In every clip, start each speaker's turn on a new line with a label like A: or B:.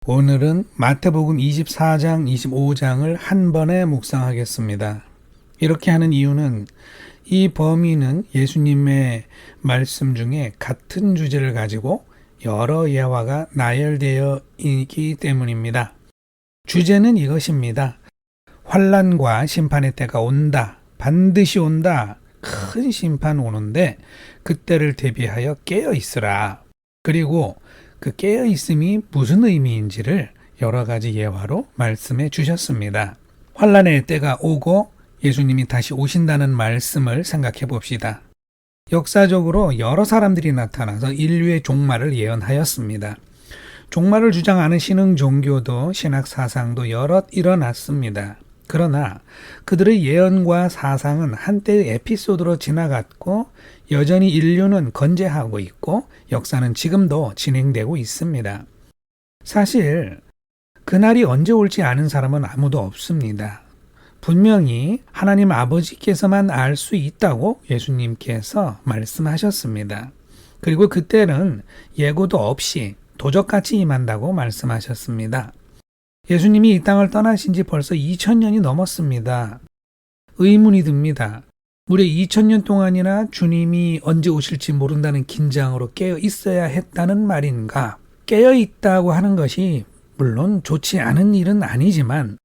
A: 오늘은 마태복음 24장, 25장을 한 번에 묵상하겠습니다. 이렇게 하는 이유는 이 범위는 예수님의 말씀 중에 같은 주제를 가지고 여러 예화가 나열되어 있기 때문입니다. 주제는 이것입니다. 환난과 심판의 때가 온다. 반드시 온다. 큰 심판 오는데 그때를 대비하여 깨어 있으라. 그리고 그 깨어있음이 무슨 의미인지를 여러 가지 예화로 말씀해 주셨습니다. 환난의 때가 오고 예수님이 다시 오신다는 말씀을 생각해 봅시다. 역사적으로 여러 사람들이 나타나서 인류의 종말을 예언하였습니다. 종말을 주장하는 신흥 종교도 신학 사상도 여럿 일어났습니다. 그러나 그들의 예언과 사상은 한때의 에피소드로 지나갔고 여전히 인류는 건재하고 있고 역사는 지금도 진행되고 있습니다. 사실 그날이 언제 올지 아는 사람은 아무도 없습니다. 분명히 하나님 아버지께서만 알 수 있다고 예수님께서 말씀하셨습니다. 그리고 그때는 예고도 없이 도적같이 임한다고 말씀하셨습니다. 예수님이 이 땅을 떠나신 지 벌써 2000년이 넘었습니다. 의문이 듭니다. 무려 2000년 동안이나 주님이 언제 오실지 모른다는 긴장으로 깨어 있어야 했다는 말인가? 깨어 있다고 하는 것이 물론 좋지 않은 일은 아니지만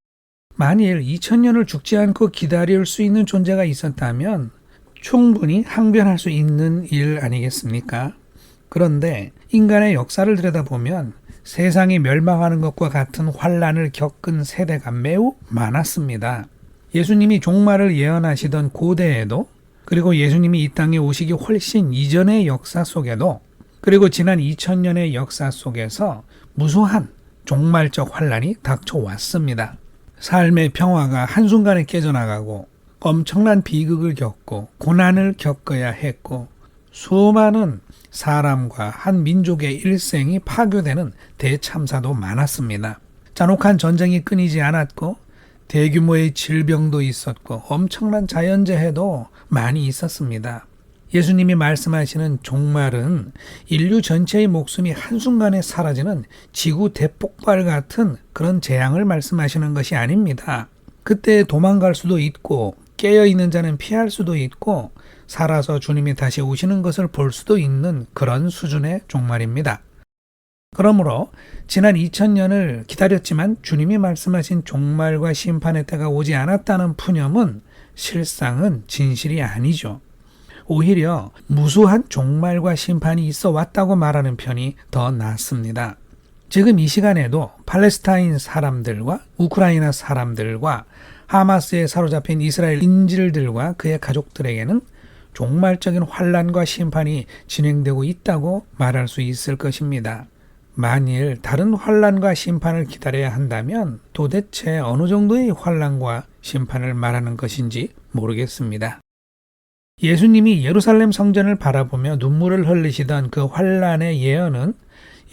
A: 만일 2000년을 죽지 않고 기다릴 수 있는 존재가 있었다면 충분히 항변할 수 있는 일 아니겠습니까? 그런데 인간의 역사를 들여다보면 세상이 멸망하는 것과 같은 환난을 겪은 세대가 매우 많았습니다. 예수님이 종말을 예언하시던 고대에도, 그리고 예수님이 이 땅에 오시기 훨씬 이전의 역사 속에도, 그리고 지난 2000년의 역사 속에서 무수한 종말적 환난이 닥쳐왔습니다. 삶의 평화가 한순간에 깨져나가고 엄청난 비극을 겪고 고난을 겪어야 했고 수많은 사람과 한 민족의 일생이 파괴되는 대참사도 많았습니다. 잔혹한 전쟁이 끊이지 않았고 대규모의 질병도 있었고 엄청난 자연재해도 많이 있었습니다. 예수님이 말씀하시는 종말은 인류 전체의 목숨이 한순간에 사라지는 지구 대폭발 같은 그런 재앙을 말씀하시는 것이 아닙니다. 그때 도망갈 수도 있고 깨어있는 자는 피할 수도 있고 살아서 주님이 다시 오시는 것을 볼 수도 있는 그런 수준의 종말입니다. 그러므로 지난 2000년을 기다렸지만 주님이 말씀하신 종말과 심판의 때가 오지 않았다는 푸념은 실상은 진실이 아니죠. 오히려 무수한 종말과 심판이 있어 왔다고 말하는 편이 더 낫습니다. 지금 이 시간에도 팔레스타인 사람들과 우크라이나 사람들과 하마스에 사로잡힌 이스라엘 인질들과 그의 가족들에게는 종말적인 환난과 심판이 진행되고 있다고 말할 수 있을 것입니다. 만일 다른 환난과 심판을 기다려야 한다면 도대체 어느 정도의 환난과 심판을 말하는 것인지 모르겠습니다. 예수님이 예루살렘 성전을 바라보며 눈물을 흘리시던 그 환난의 예언은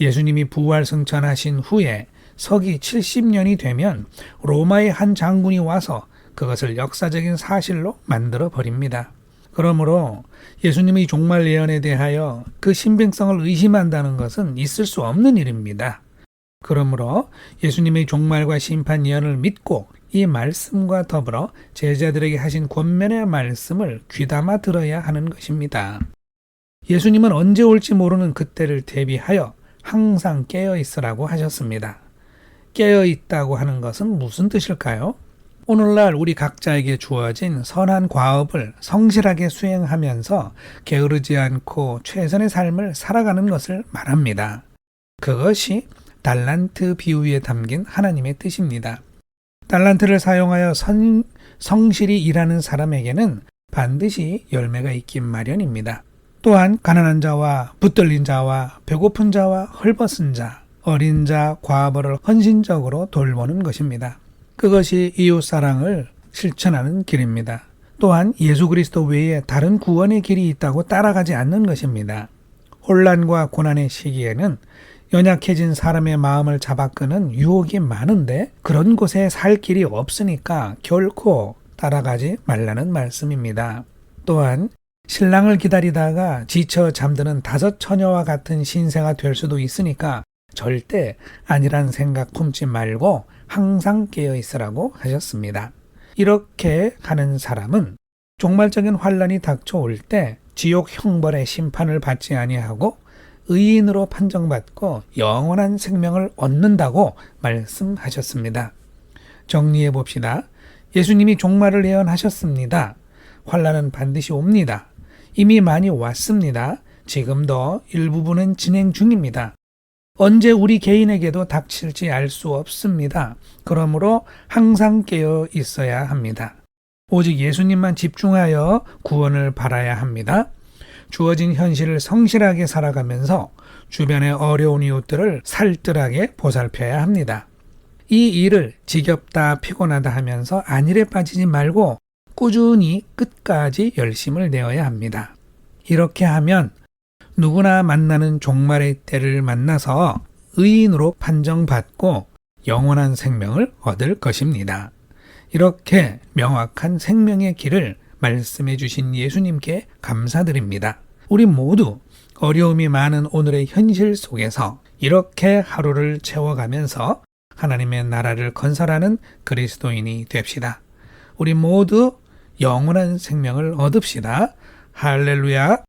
A: 예수님이 부활 승천하신 후에 서기 70년이 되면 로마의 한 장군이 와서 그것을 역사적인 사실로 만들어 버립니다. 그러므로 예수님의 종말 예언에 대하여 그 신빙성을 의심한다는 것은 있을 수 없는 일입니다. 그러므로 예수님의 종말과 심판 예언을 믿고 이 말씀과 더불어 제자들에게 하신 권면의 말씀을 귀담아 들어야 하는 것입니다. 예수님은 언제 올지 모르는 그때를 대비하여 항상 깨어 있으라고 하셨습니다. 깨어 있다고 하는 것은 무슨 뜻일까요? 오늘날 우리 각자에게 주어진 선한 과업을 성실하게 수행하면서 게으르지 않고 최선의 삶을 살아가는 것을 말합니다. 그것이 달란트 비유에 담긴 하나님의 뜻입니다. 달란트를 사용하여 성실히 일하는 사람에게는 반드시 열매가 있긴 마련입니다. 또한 가난한 자와 붙들린 자와 배고픈 자와 헐벗은 자, 어린 자, 과부를 헌신적으로 돌보는 것입니다. 그것이 이웃사랑을 실천하는 길입니다. 또한 예수 그리스도 외에 다른 구원의 길이 있다고 따라가지 않는 것입니다. 혼란과 고난의 시기에는 연약해진 사람의 마음을 잡아끄는 유혹이 많은데 그런 곳에 살 길이 없으니까 결코 따라가지 말라는 말씀입니다. 또한 신랑을 기다리다가 지쳐 잠드는 5 처녀와 같은 신세가 될 수도 있으니까 절대 아니란 생각 품지 말고 항상 깨어 있으라고 하셨습니다. 이렇게 하는 사람은 종말적인 환란이 닥쳐올 때 지옥 형벌의 심판을 받지 아니하고 의인으로 판정받고 영원한 생명을 얻는다고 말씀하셨습니다. 정리해 봅시다. 예수님이 종말을 예언하셨습니다. 환란은 반드시 옵니다. 이미 많이 왔습니다. 지금도 일부분은 진행 중입니다. 언제 우리 개인에게도 닥칠지 알 수 없습니다. 그러므로 항상 깨어 있어야 합니다. 오직 예수님만 집중하여 구원을 바라야 합니다. 주어진 현실을 성실하게 살아가면서 주변의 어려운 이웃들을 살뜰하게 보살펴야 합니다. 이 일을 지겹다 피곤하다 하면서 안일에 빠지지 말고 꾸준히 끝까지 열심을 내어야 합니다. 이렇게 하면 누구나 만나는 종말의 때를 만나서 의인으로 판정받고 영원한 생명을 얻을 것입니다. 이렇게 명확한 생명의 길을 말씀해 주신 예수님께 감사드립니다. 우리 모두 어려움이 많은 오늘의 현실 속에서 이렇게 하루를 채워가면서 하나님의 나라를 건설하는 그리스도인이 됩시다. 우리 모두 영원한 생명을 얻읍시다. 할렐루야.